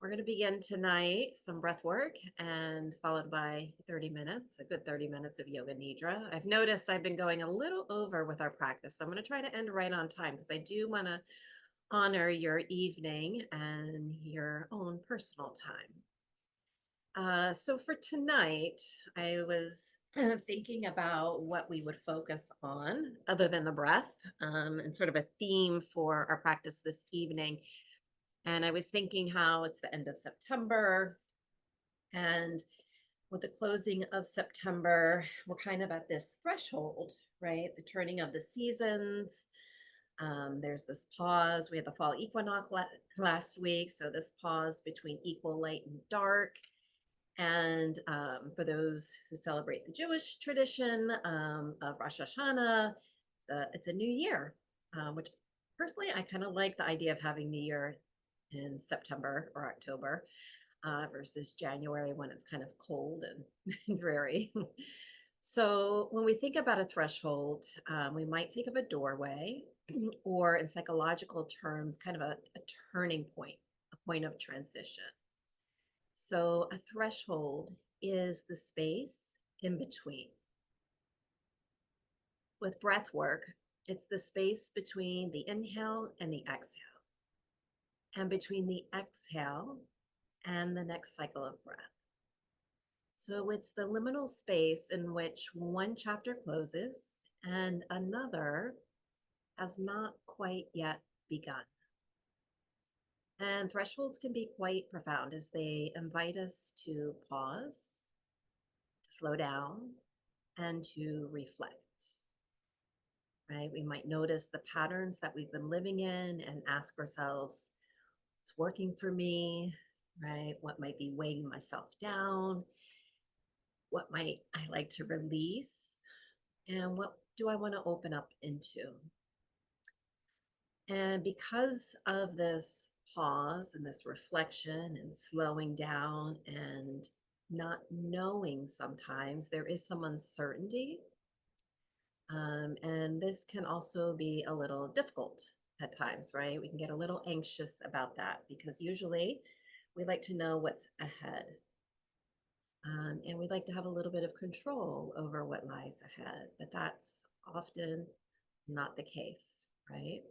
We're going to begin tonight some breath work and followed by 30 minutes, a good 30 minutes of yoga nidra. I've noticed I've been going a little over with our practice, so I'm going to try to end right on time because I do want to honor your evening and your own personal time. So for tonight, I was thinking about what we would focus on other than the breath, and sort of a theme for our practice this evening. And I was thinking how it's the end of September, and with the closing of September, we're kind of at this threshold, right? The turning of the seasons. There's this pause. We had the fall equinox last week. So, this pause between equal light and dark. And for those who celebrate the Jewish tradition of Rosh Hashanah, it's a new year, which personally I kind of like the idea of having New Year in September or October versus January when it's kind of cold and dreary. So when we think about a threshold, we might think of a doorway, or in psychological terms, kind of a turning point, a point of transition. So a threshold is the space in between. With breath work, it's the space between the inhale and the exhale, and between the exhale and the next cycle of breath. So it's the liminal space in which one chapter closes and another has not quite yet begun. And thresholds can be quite profound as they invite us to pause, to slow down, and to reflect. Right? We might notice the patterns that we've been living in and ask ourselves, what's working for me, right? What might be weighing myself down? What might I like to release? And what do I want to open up into? And because of this pause and this reflection and slowing down and not knowing, sometimes there is some uncertainty. And this can also be a little difficult at times, right? We can get a little anxious about that because usually we like to know what's ahead. And we'd like to have a little bit of control over what lies ahead, but that's often not the case, right?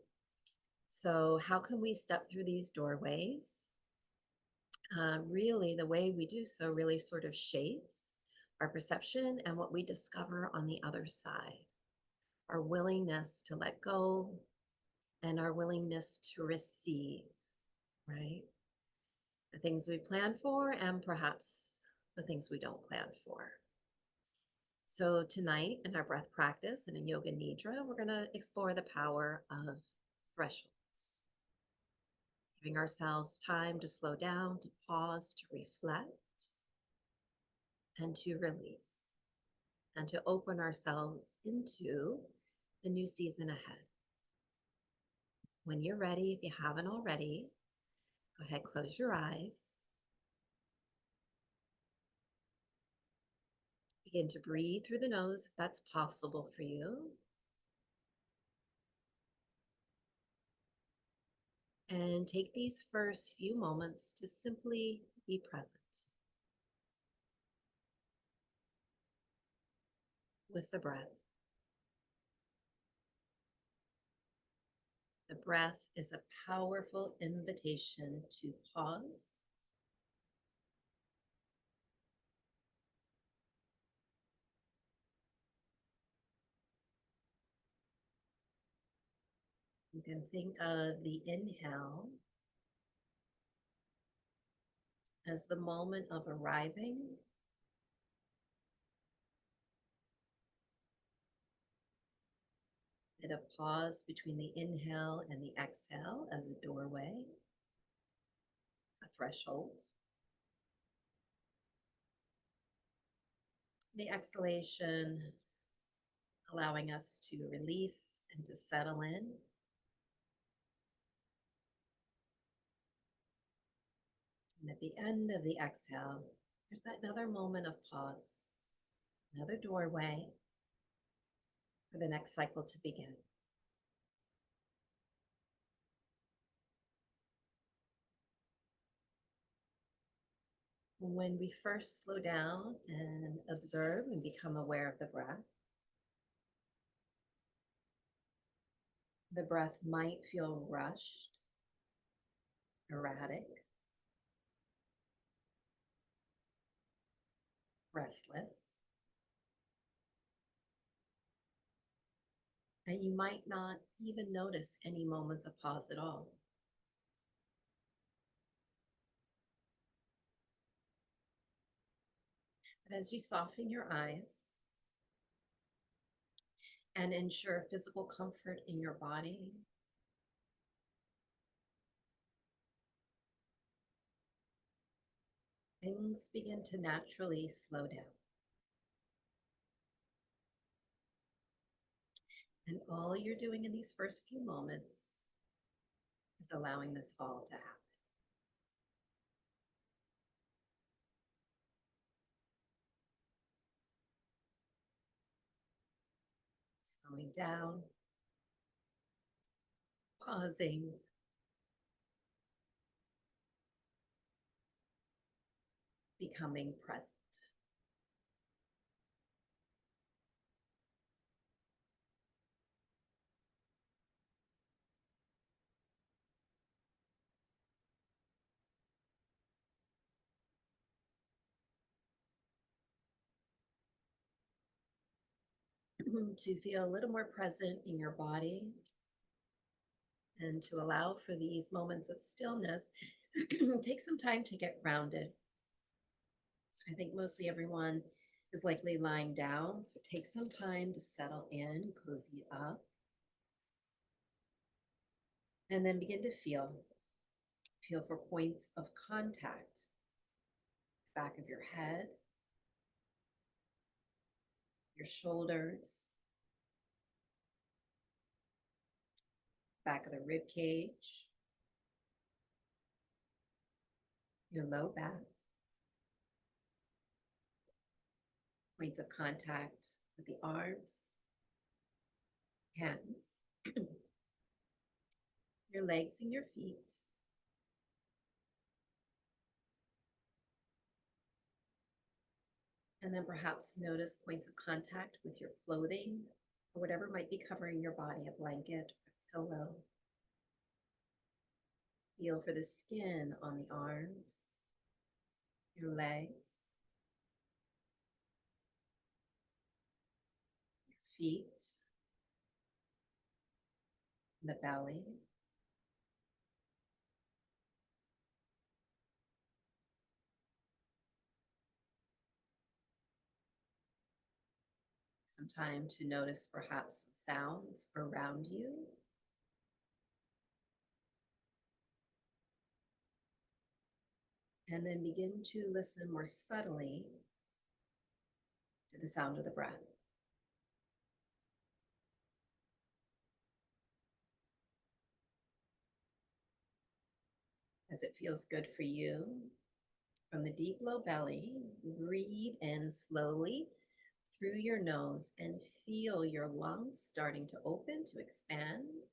So, how can we step through these doorways? Really, the way we do so really sort of shapes our perception and what we discover on the other side. Our willingness to let go and our willingness to receive, right? The things we plan for and perhaps the things we don't plan for. So, tonight in our breath practice and in Yoga Nidra, we're going to explore the power of thresholds, giving ourselves time to slow down, to pause, to reflect, and to release, and to open ourselves into the new season ahead. When you're ready, if you haven't already, go ahead, close your eyes. Begin to breathe through the nose if that's possible for you. And take these first few moments to simply be present with the breath. The breath is a powerful invitation to pause, you can think of the inhale as the moment of arriving, and a pause between the inhale and the exhale as a doorway, a threshold. The exhalation allowing us to release and to settle in. And at the end of the exhale, there's that another moment of pause, another doorway for the next cycle to begin. When we first slow down and observe and become aware of the breath might feel rushed, erratic, restless, and you might not even notice any moments of pause at all. But as you soften your eyes and ensure physical comfort in your body, things begin to naturally slow down. And all you're doing in these first few moments is allowing this all to happen. Slowing down, pausing, becoming present. To feel a little more present in your body and to allow for these moments of stillness, take some time to get grounded. So I think mostly everyone is likely lying down. So take some time to settle in, cozy up, and then begin to feel. Feel for points of contact, back of your head, your shoulders, back of the rib cage, your low back, points of contact with the arms, hands, your legs and your feet. And then perhaps notice points of contact with your clothing or whatever might be covering your body, a blanket, a pillow. Feel for the skin on the arms, your legs, your feet, the belly. Some time to notice perhaps some sounds around you. And then begin to listen more subtly to the sound of the breath. As it feels good for you, from the deep low belly, breathe in slowly through your nose and feel your lungs starting to open, to expand.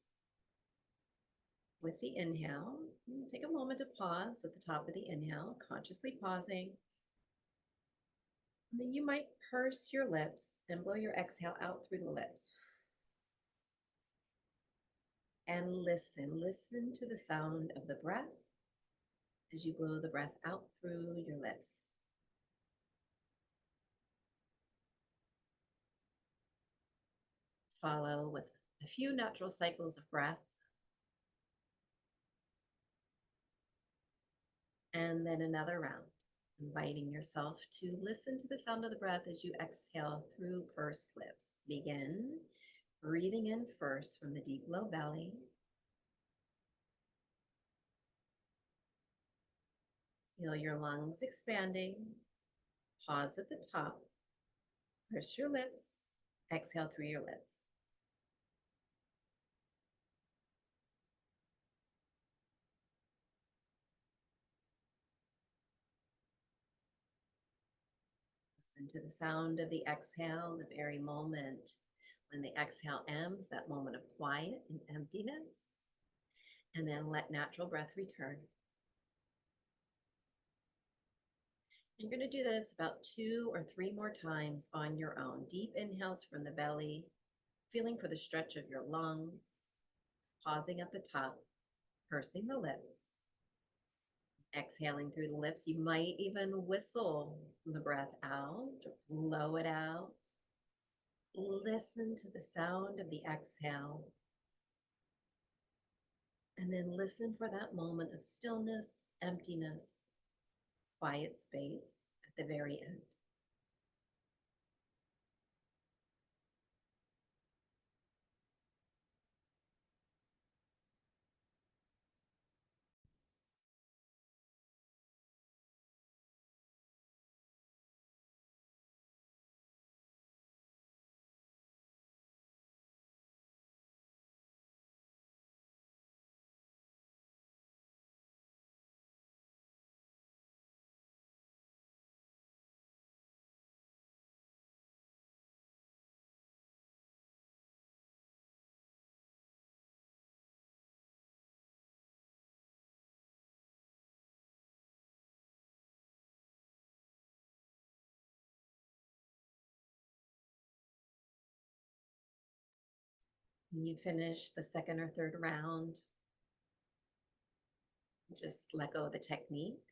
With the inhale, take a moment to pause at the top of the inhale, consciously pausing. And then you might purse your lips and blow your exhale out through the lips. And listen to the sound of the breath as you blow the breath out through your lips. Follow with a few natural cycles of breath. And then another round, inviting yourself to listen to the sound of the breath as you exhale through pursed lips. Begin breathing in first from the deep low belly. Feel your lungs expanding. Pause at the top. Purse your lips. Exhale through your lips. Listen to the sound of the exhale, the very moment when the exhale ends, that moment of quiet and emptiness. And then let natural breath return. You're going to do this about 2 or 3 more times on your own. Deep inhales from the belly, feeling for the stretch of your lungs, pausing at the top, pursing the lips, exhaling through the lips. You might even whistle the breath out, blow it out. Listen to the sound of the exhale, and then listen for that moment of stillness, emptiness, quiet space at the very end. When you finish the second or third round, just let go of the technique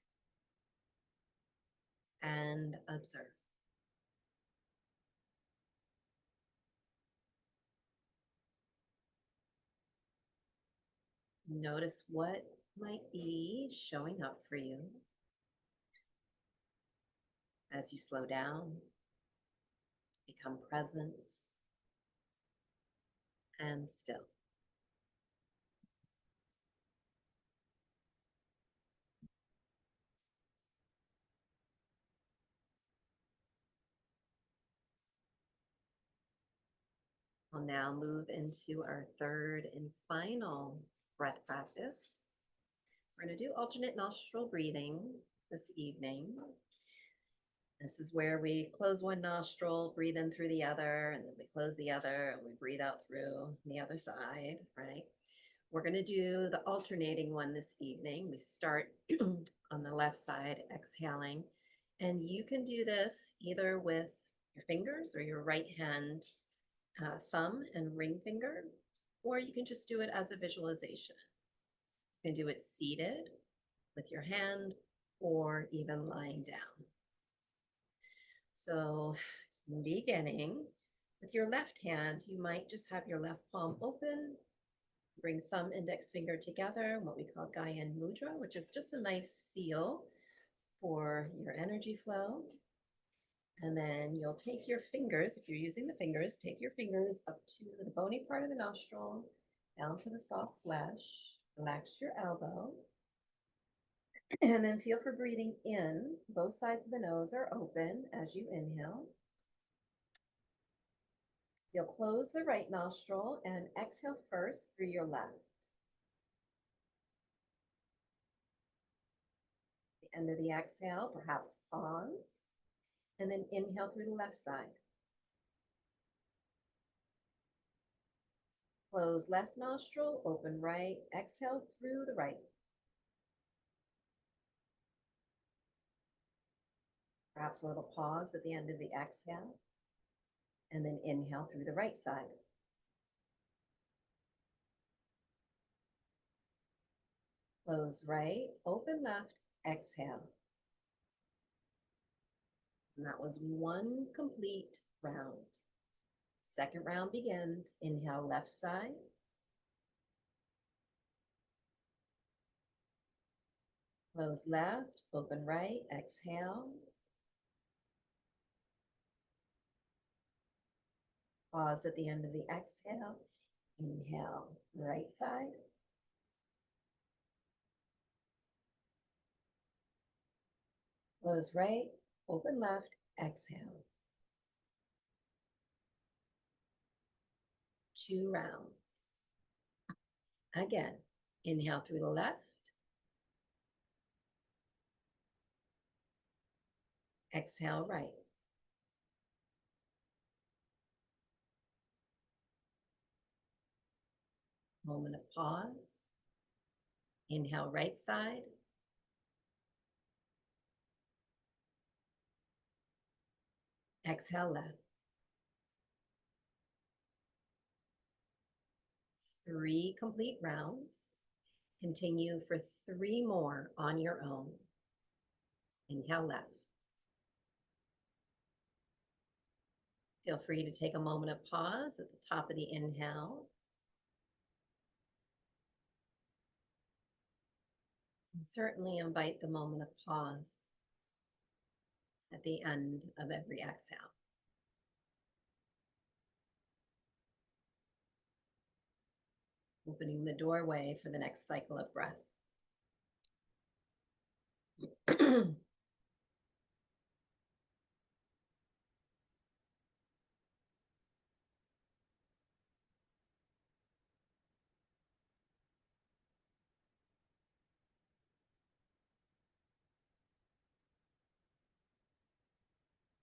and observe. Notice what might be showing up for you as you slow down, become present and still. We'll now move into our third and final breath practice. We're going to do alternate nostril breathing this evening. This is where we close one nostril, breathe in through the other, and then we close the other, and we breathe out through the other side, right? We're going to do the alternating one this evening. We start on the left side, exhaling, and you can do this either with your fingers or your right hand, thumb and ring finger, or you can just do it as a visualization. You can do it seated with your hand or even lying down. So beginning with your left hand, you might just have your left palm open, bring thumb, index finger together, what we call Gyan Mudra, which is just a nice seal for your energy flow. And then you'll take your fingers, if you're using the fingers, take your fingers up to the bony part of the nostril, down to the soft flesh, relax your elbow, and then feel for breathing in. Both sides of the nose are open as you inhale. You'll close the right nostril and exhale first through your left. At the end of the exhale, perhaps pause, and then inhale through the left side. Close left nostril, open right, exhale through the right. Perhaps a little pause at the end of the exhale, and then inhale through the right side. Close right, open left, exhale. And that was one complete round. Second round begins. Inhale left side. Close left, open right, exhale. Pause at the end of the exhale. Inhale, right side. Close right, open left, exhale. 2 rounds. Again, inhale through the left. Exhale right. Moment of pause. Inhale right side. Exhale left. 3 complete rounds. Continue for 3 more on your own. Inhale left. Feel free to take a moment of pause at the top of the inhale. And certainly invite the moment of pause at the end of every exhale. Opening the doorway for the next cycle of breath.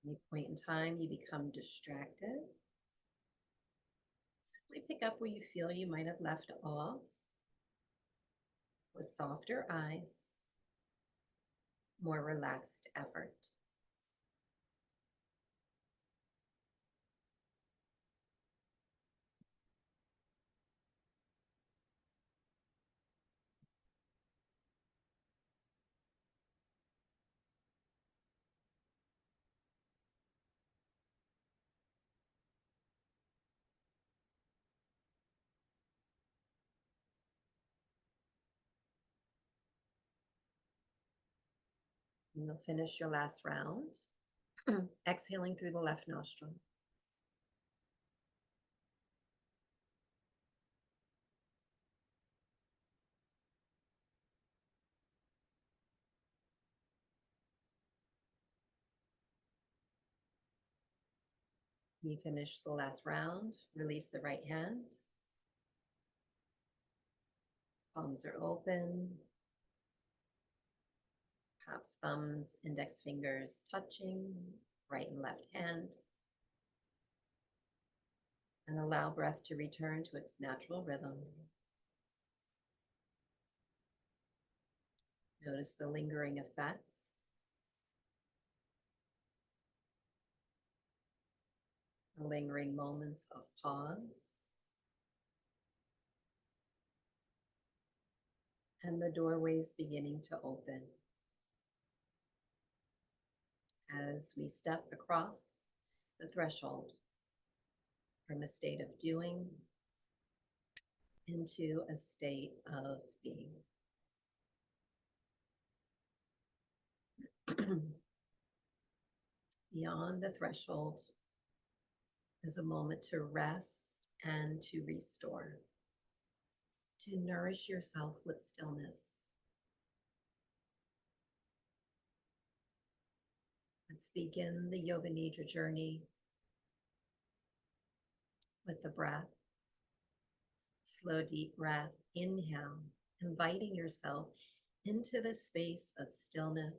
Any point in time you become distracted, simply pick up where you feel you might have left off with softer eyes, more relaxed effort. And you'll finish your last round, exhaling through the left nostril. You finish the last round, release the right hand. Palms are open. Perhaps thumbs, index fingers touching, right and left hand. And allow breath to return to its natural rhythm. Notice the lingering effects. The lingering moments of pause. And the doorways beginning to open. As we step across the threshold from a state of doing into a state of being. Beyond the threshold is a moment to rest and to restore, to nourish yourself with stillness. Let's begin the Yoga Nidra journey with the breath. Slow, deep breath. Inhale, inviting yourself into the space of stillness.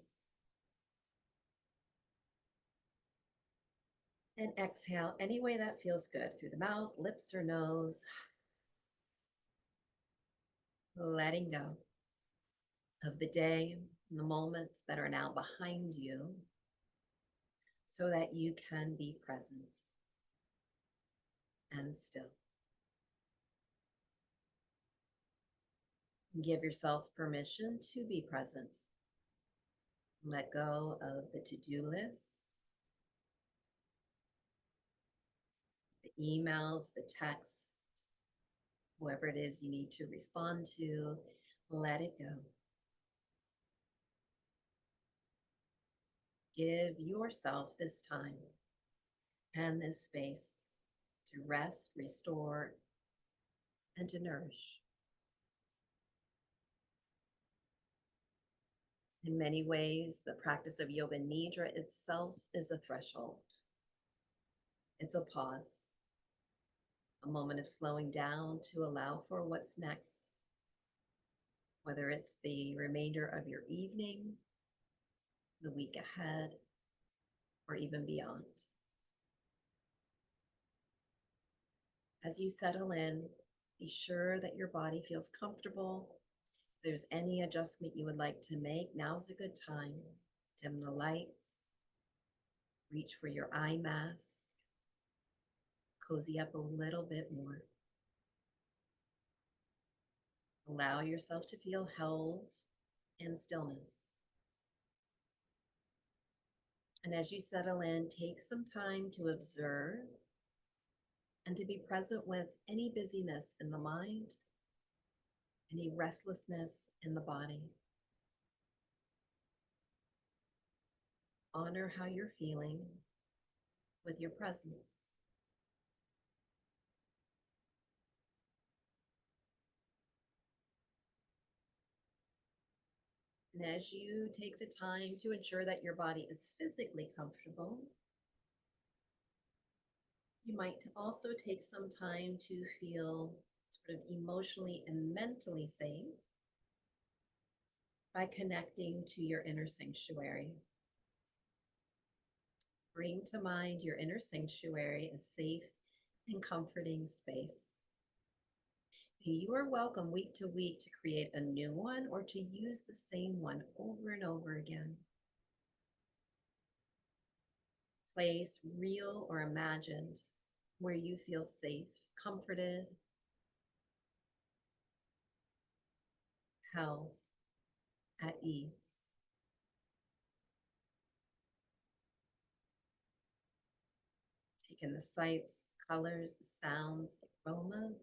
And exhale any way that feels good, through the mouth, lips, or nose. Letting go of the day and the moments that are now behind you so that you can be present and still. Give yourself permission to be present. Let go of the to-do list, the emails, the texts, whoever it is you need to respond to. Let it go. Give yourself this time and this space to rest, restore, and to nourish. In many ways, the practice of Yoga Nidra itself is a threshold. It's a pause, a moment of slowing down to allow for what's next, whether it's the remainder of your evening, the week ahead, or even beyond. As you settle in, be sure that your body feels comfortable. If there's any adjustment you would like to make, now's a good time. Dim the lights, Reach for your eye mask. Cozy up a little bit more. Allow yourself to feel held in stillness. And as you settle in, take some time to observe and to be present with any busyness in the mind, any restlessness in the body. Honor how you're feeling with your presence. And as you take the time to ensure that your body is physically comfortable, you might also take some time to feel sort of emotionally and mentally safe by connecting to your inner sanctuary. Bring to mind your inner sanctuary, a safe and comforting space. You are welcome week to week to create a new one or to use the same one over and over again. Place, real or imagined, where you feel safe, comforted, held, at ease. Take in the sights, the colors, the sounds, the aromas.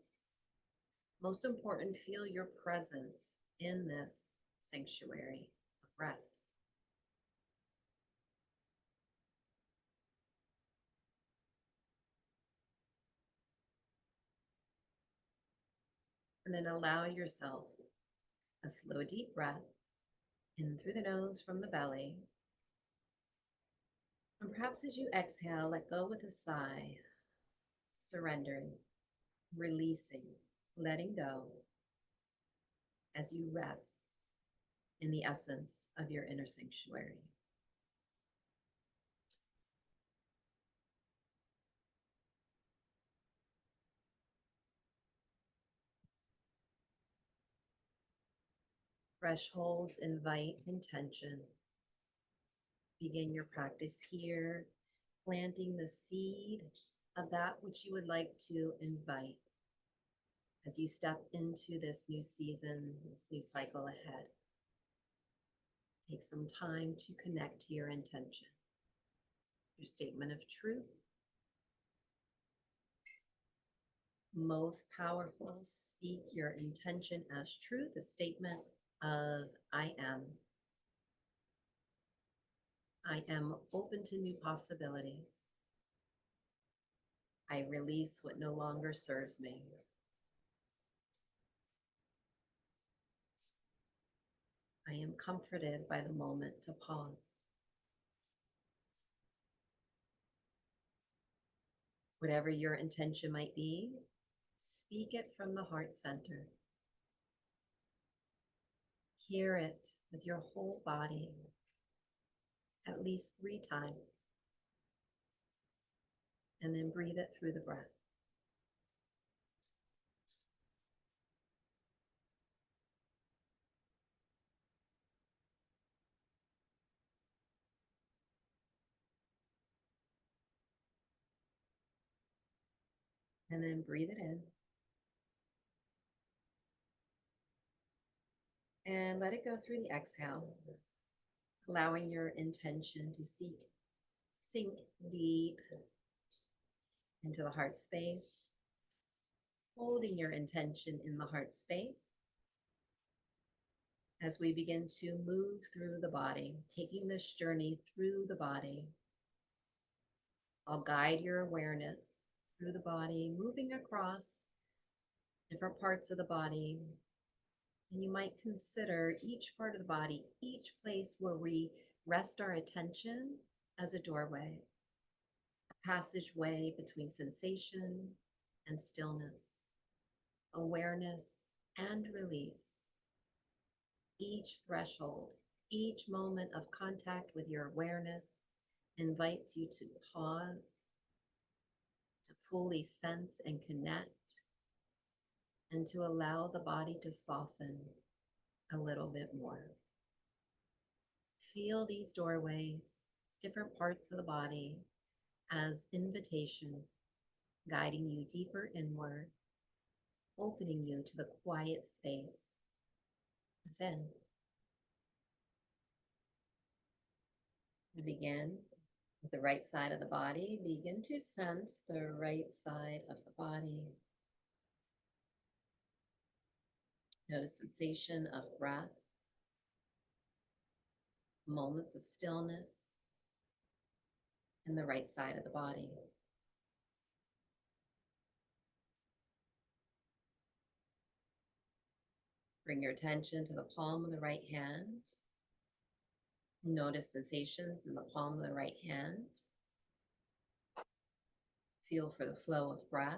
Most important, feel your presence in this sanctuary of rest. And then allow yourself a slow, deep breath in through the nose from the belly. And perhaps as you exhale, let go with a sigh, surrendering, releasing, letting go as you rest in the essence of your inner sanctuary. Thresholds invite intention. Begin your practice here, planting the seed of that which you would like to invite as you step into this new season, this new cycle ahead. Take some time to connect to your intention, your statement of truth. Most powerful, speak your intention as truth, a statement of I am. I am open to new possibilities. I release what no longer serves me. I am comforted by the moment to pause. Whatever your intention might be, speak it from the heart center. Hear it with your whole body at least 3 times, and then breathe it through the breath. And then breathe it in. And let it go through the exhale, allowing your intention to sink deep into the heart space, holding your intention in the heart space as we begin to move through the body, taking this journey through the body. I'll guide your awareness through the body, moving across different parts of the body. And you might consider each part of the body, each place where we rest our attention as a doorway, a passageway between sensation and stillness, awareness and release. Each threshold, each moment of contact with your awareness invites you to pause, to fully sense and connect, and to allow the body to soften a little bit more. Feel these doorways, different parts of the body as invitations, guiding you deeper inward, opening you to the quiet space within. We begin with the right side of the body. Begin to sense the right side of the body. Notice sensation of breath, moments of stillness in the right side of the body. Bring your attention to the palm of the right hand. Notice sensations in the palm of the right hand. Feel for the flow of breath,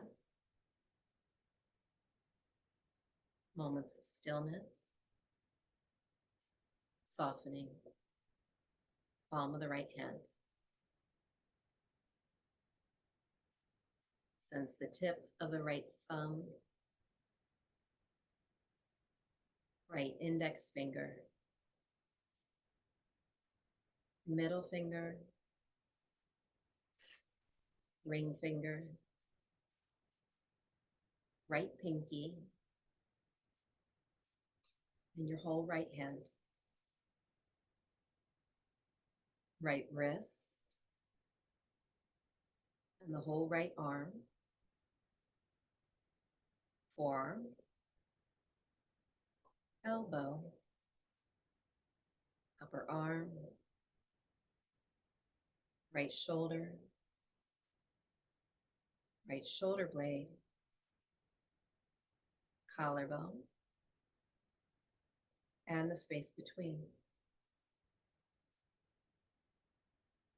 moments of stillness, softening, palm of the right hand. Sense the tip of the right thumb, right index finger, middle finger, ring finger, right pinky, and your whole right hand. Right wrist, and the whole right arm, forearm, elbow, upper arm, right shoulder blade, collarbone, and the space between.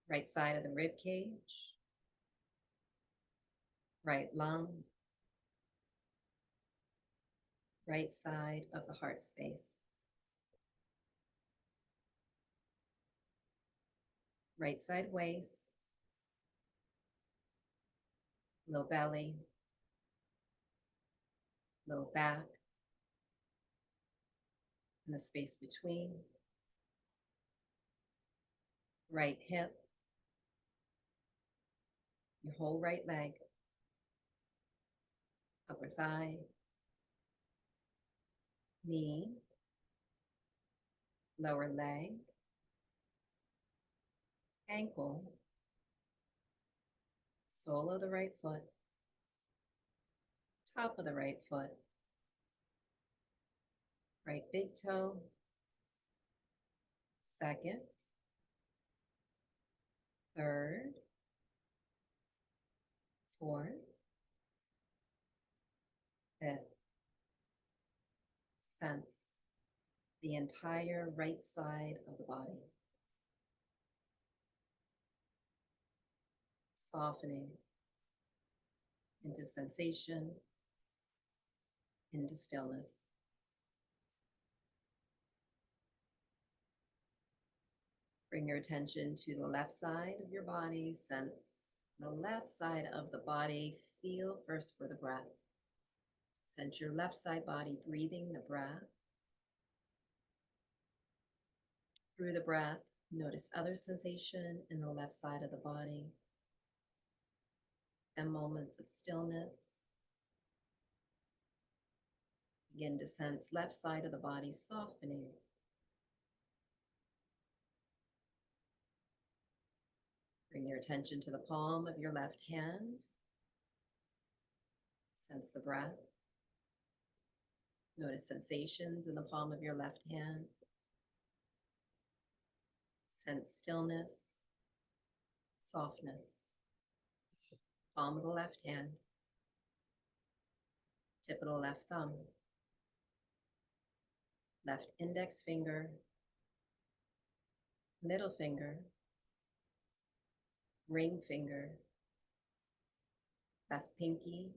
Right side of the rib cage, right lung, right side of the heart space. Right side waist, low belly, low back, and the space between. Right hip, your whole right leg, upper thigh, knee, lower leg, ankle, sole of the right foot, top of the right foot, right big toe, second, third, fourth, fifth. Sense the entire right side of the body, softening into sensation, into stillness. Bring your attention to the left side of your body. Sense the left side of the body. Feel first for the breath. Sense your left side body breathing the breath. Through the breath, notice other sensation in the left side of the body and moments of stillness. Begin to sense left side of the body softening. Bring your attention to the palm of your left hand. Sense the breath. Notice sensations in the palm of your left hand. Sense stillness, softness. Palm of the left hand. Tip of the left thumb. Left index finger. Middle finger. Ring finger. Left pinky.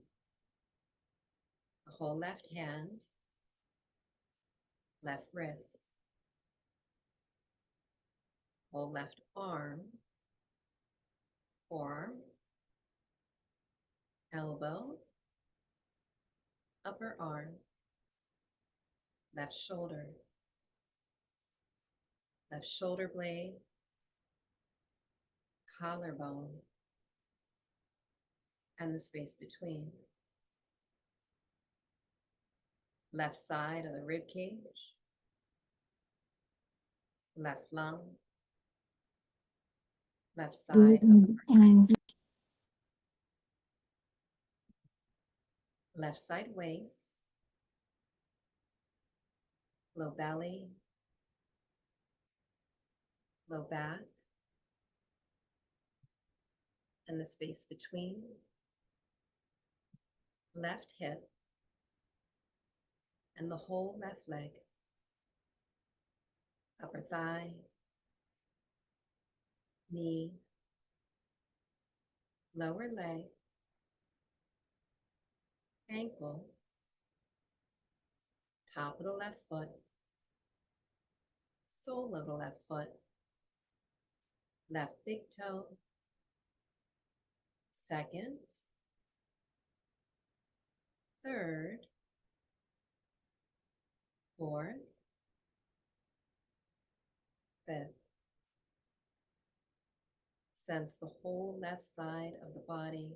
The whole left hand. Left wrist. Whole left arm. Forearm. Elbow. Upper arm. Left shoulder blade, collarbone, and the space between. Left side of the rib cage, left lung, left side of the heart, left side waist, low belly, low back, and the space between. Left hip, and the whole left leg, upper thigh, knee, lower leg, ankle, top of the left foot, sole of the left foot, left big toe, second, third, fourth, fifth. Sense the whole left side of the body.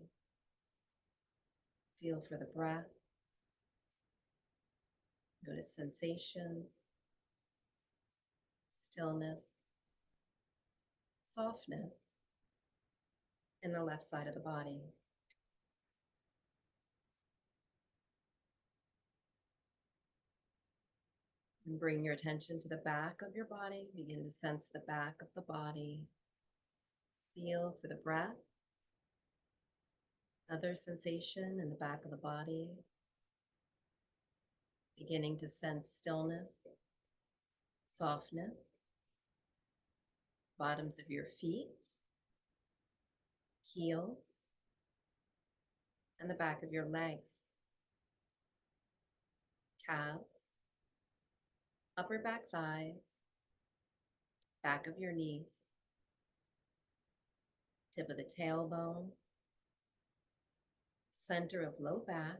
Feel for the breath. Notice sensations, stillness, softness in the left side of the body. And bring your attention to the back of your body. Begin to sense the back of the body. Feel for the breath. Other sensation in the back of the body. Beginning to sense stillness, softness. Bottoms of your feet, heels, and the back of your legs. Calves, upper back thighs, back of your knees, tip of the tailbone, center of low back,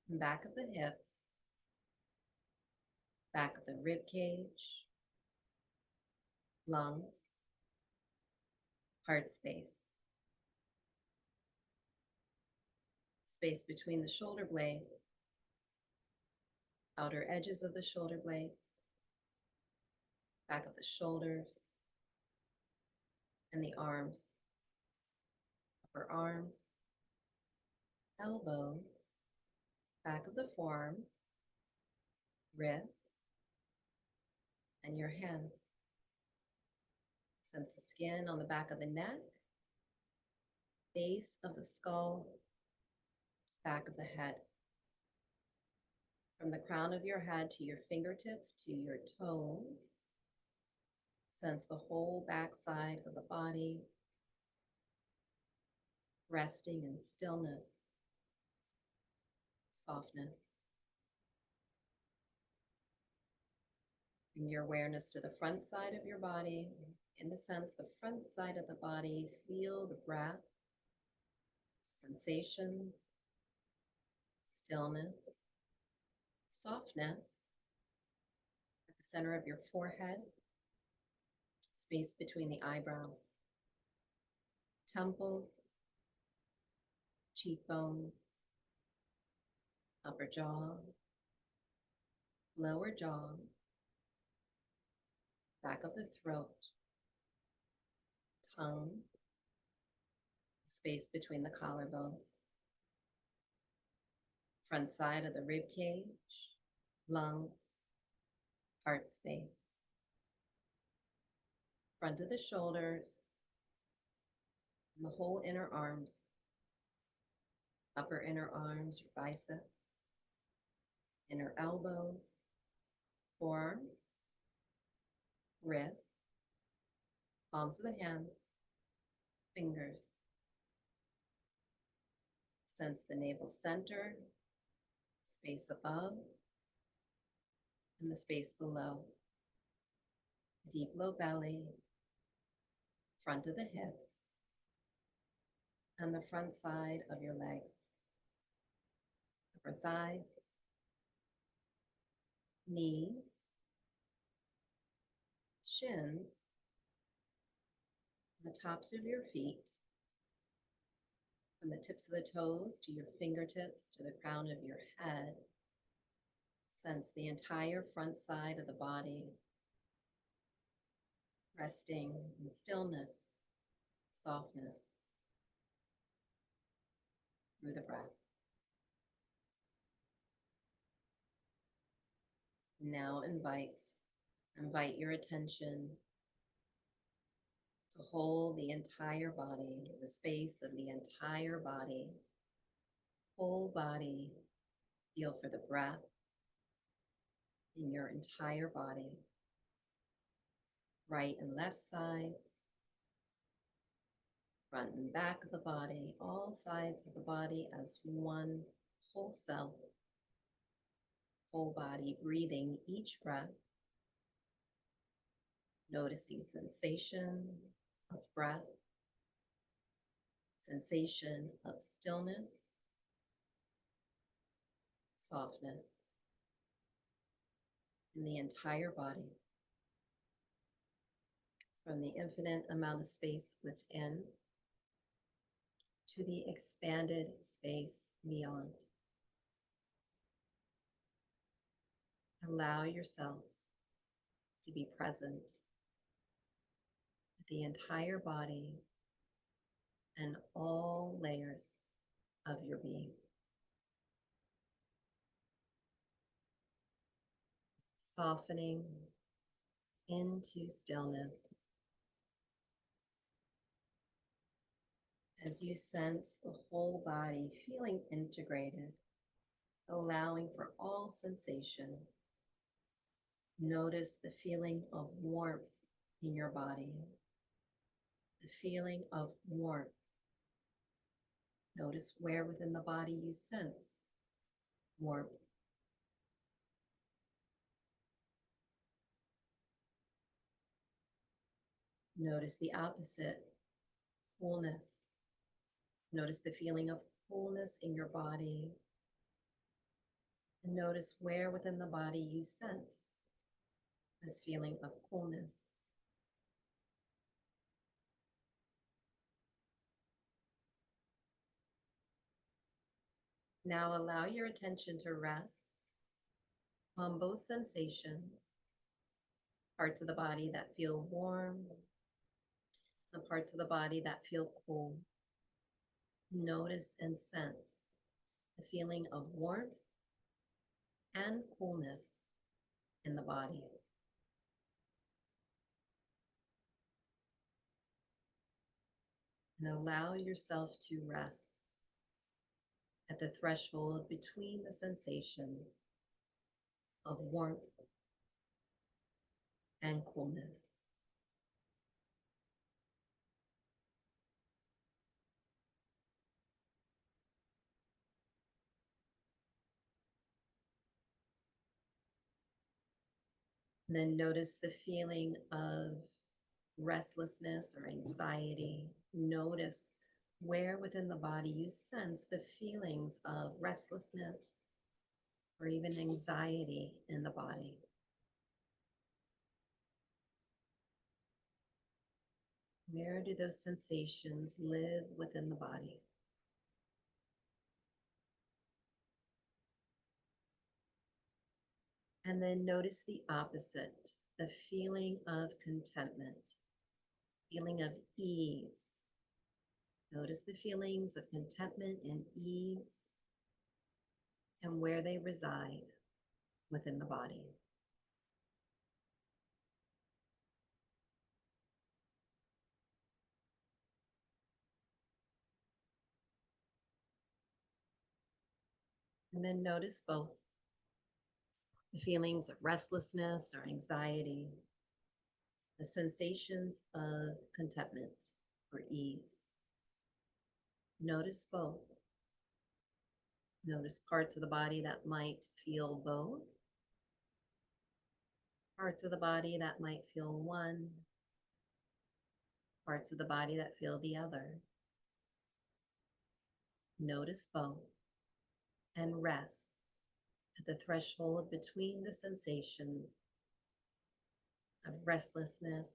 and back of the hips, back of the rib cage, lungs, heart space, space between the shoulder blades, outer edges of the shoulder blades, back of the shoulders, and the arms, upper arms, elbows, back of the forearms, wrists, and your hands. Sense the skin on the back of the neck, base of the skull, back of the head. From the crown of your head to your fingertips to your toes, sense the whole back side of the body, resting in stillness, softness. Bring your awareness to the front side of your body. In the sense, the front side of the body, feel the breath, sensation, stillness, softness at the center of your forehead, space between the eyebrows, temples, cheekbones, upper jaw, lower jaw, back of the throat, tongue, space between the collarbones, front side of the rib cage, lungs, heart space, front of the shoulders, and the whole inner arms, upper inner arms, your biceps, inner elbows, forearms, wrists, palms of the hands, fingers. Sense the navel center, space above, and the space below. Deep low belly, front of the hips, and the front side of your legs. Upper thighs, knees, shins, The tops of your feet, from the tips of the toes to your fingertips to the crown of your head. Sense the entire front side of the body resting in stillness, softness through the breath. Now invite your attention to hold the entire body, the space of the entire body, whole body. Feel for the breath in your entire body, right and left sides, front and back of the body, all sides of the body as one whole self, whole body, breathing each breath, noticing sensation of breath, sensation of stillness, softness in the entire body, from the infinite amount of space within to the expanded space beyond. Allow yourself to be present with the entire body and all layers of your being. Softening into stillness as you sense the whole body feeling integrated, allowing for all sensation. Notice the feeling of warmth in your body, the feeling of warmth. Notice where within the body you sense warmth. Notice the opposite, coolness. Notice the feeling of coolness in your body. And notice where within the body you sense this feeling of coolness. Now allow your attention to rest on both sensations, parts of the body that feel warm and parts of the body that feel cool. Notice and sense the feeling of warmth and coolness in the body. And allow yourself to rest at the threshold between the sensations of warmth and coolness. And then notice the feeling of restlessness or anxiety. Notice where within the body you sense the feelings of restlessness or even anxiety in the body. Where do those sensations live within the body? And then notice the opposite, the feeling of contentment, feeling of ease. Notice the feelings of contentment and ease and where they reside within the body. And then notice both the feelings of restlessness or anxiety, the sensations of contentment or ease. Notice both. Notice parts of the body that might feel both, parts of the body that might feel one, parts of the body that feel the other. Notice both and rest at the threshold between the sensation of restlessness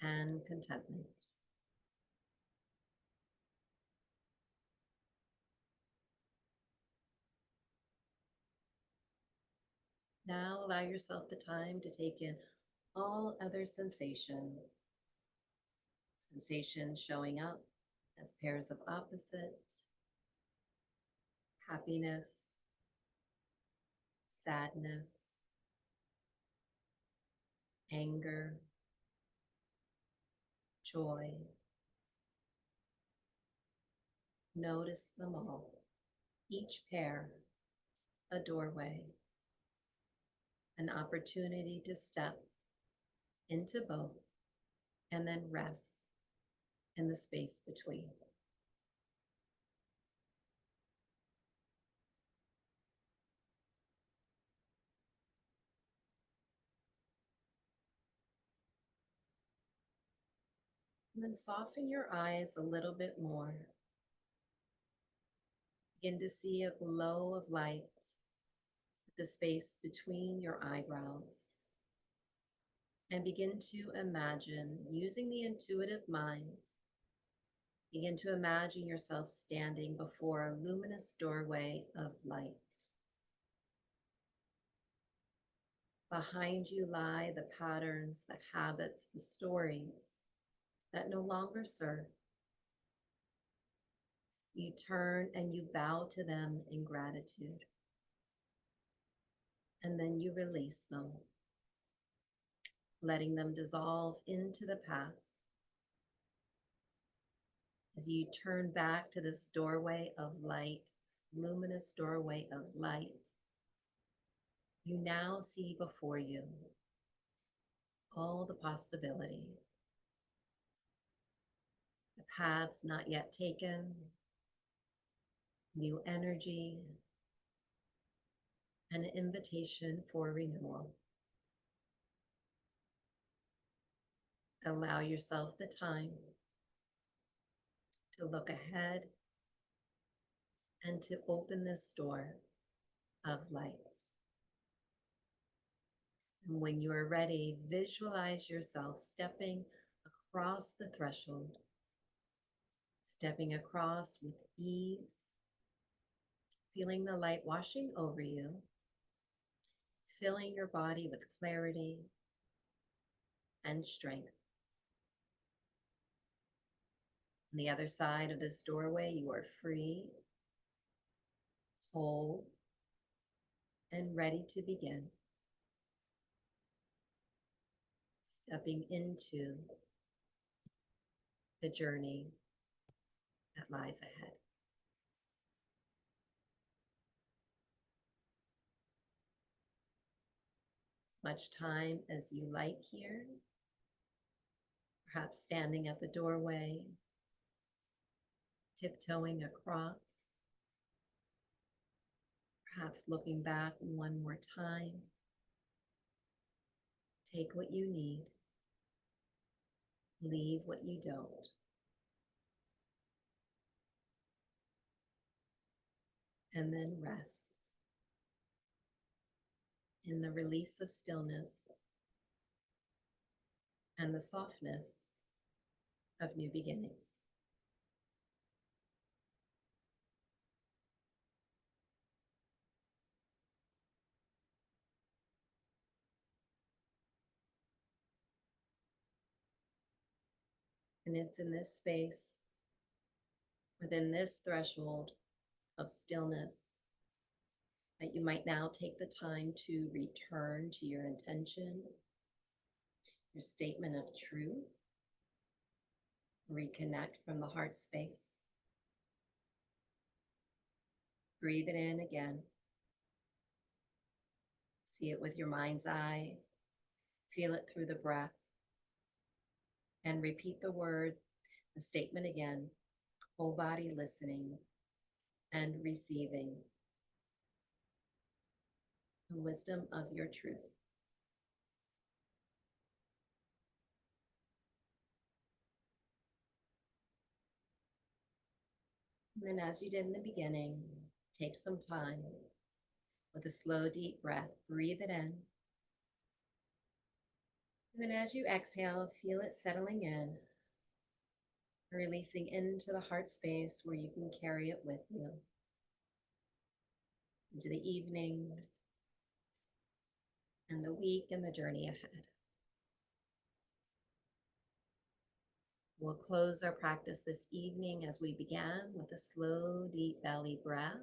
and contentment. Now allow yourself the time to take in all other sensations, sensations showing up as pairs of opposite, happiness, sadness, anger, joy. Notice them all. Each pair, a doorway, an opportunity to step into both and then rest in the space between. And then soften your eyes a little bit more. Begin to see a glow of light at the space between your eyebrows. And begin to imagine, using the intuitive mind, begin to imagine yourself standing before a luminous doorway of light. Behind you lie the patterns, the habits, the stories that no longer serve. You turn and you bow to them in gratitude. And then you release them, letting them dissolve into the past. As you turn back to this doorway of light, this luminous doorway of light, you now see before you all the possibility, the paths not yet taken, new energy, an invitation for renewal. Allow yourself the time to look ahead and to open this door of light. And when you are ready, visualize yourself stepping across the threshold, stepping across with ease, feeling the light washing over you, filling your body with clarity and strength. On the other side of this doorway, you are free, whole, and ready to begin. Stepping into the journey that lies ahead. As much time as you like here, perhaps standing at the doorway, tiptoeing across, perhaps looking back one more time. Take what you need, leave what you don't. And then rest in the release of stillness and the softness of new beginnings. And it's in this space, within this threshold of stillness, that you might now take the time to return to your intention, your statement of truth, reconnect from the heart space. Breathe it in again. See it with your mind's eye. Feel it through the breath. And repeat the statement again. Whole body listening and receiving the wisdom of your truth. And then, as you did in the beginning, take some time with a slow, deep breath. Breathe it in And as you exhale, feel it settling in, releasing into the heart space where you can carry it with you into the evening and the week and the journey ahead. We'll close our practice this evening as we began with a slow, deep belly breath.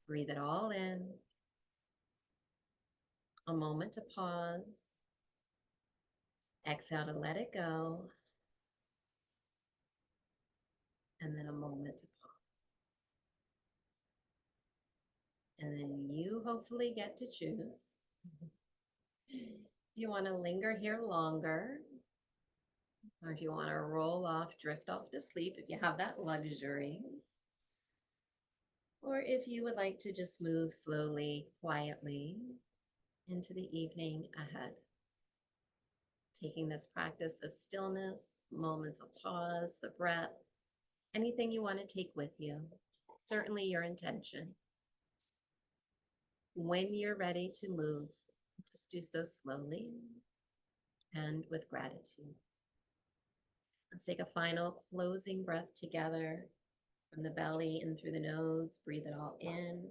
Breathe it all in. A moment to pause. Exhale to let it go. And then a moment to pause. And then you hopefully get to choose. If you want to linger here longer, or if you want to roll off, drift off to sleep, if you have that luxury, or if you would like to just move slowly, quietly into the evening ahead. Taking this practice of stillness, moments of pause, the breath, anything you want to take with you, certainly your intention. When you're ready to move, just do so slowly and with gratitude. Let's take a final closing breath together from the belly and through the nose. Breathe it all in.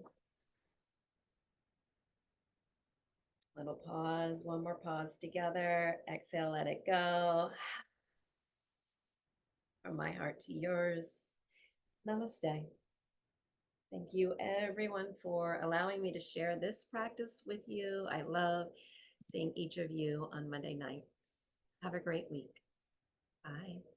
Little pause, one more pause together. Exhale, let it go. From my heart to yours. Namaste. Thank you, everyone, for allowing me to share this practice with you. I love seeing each of you on Monday nights. Have a great week. Bye.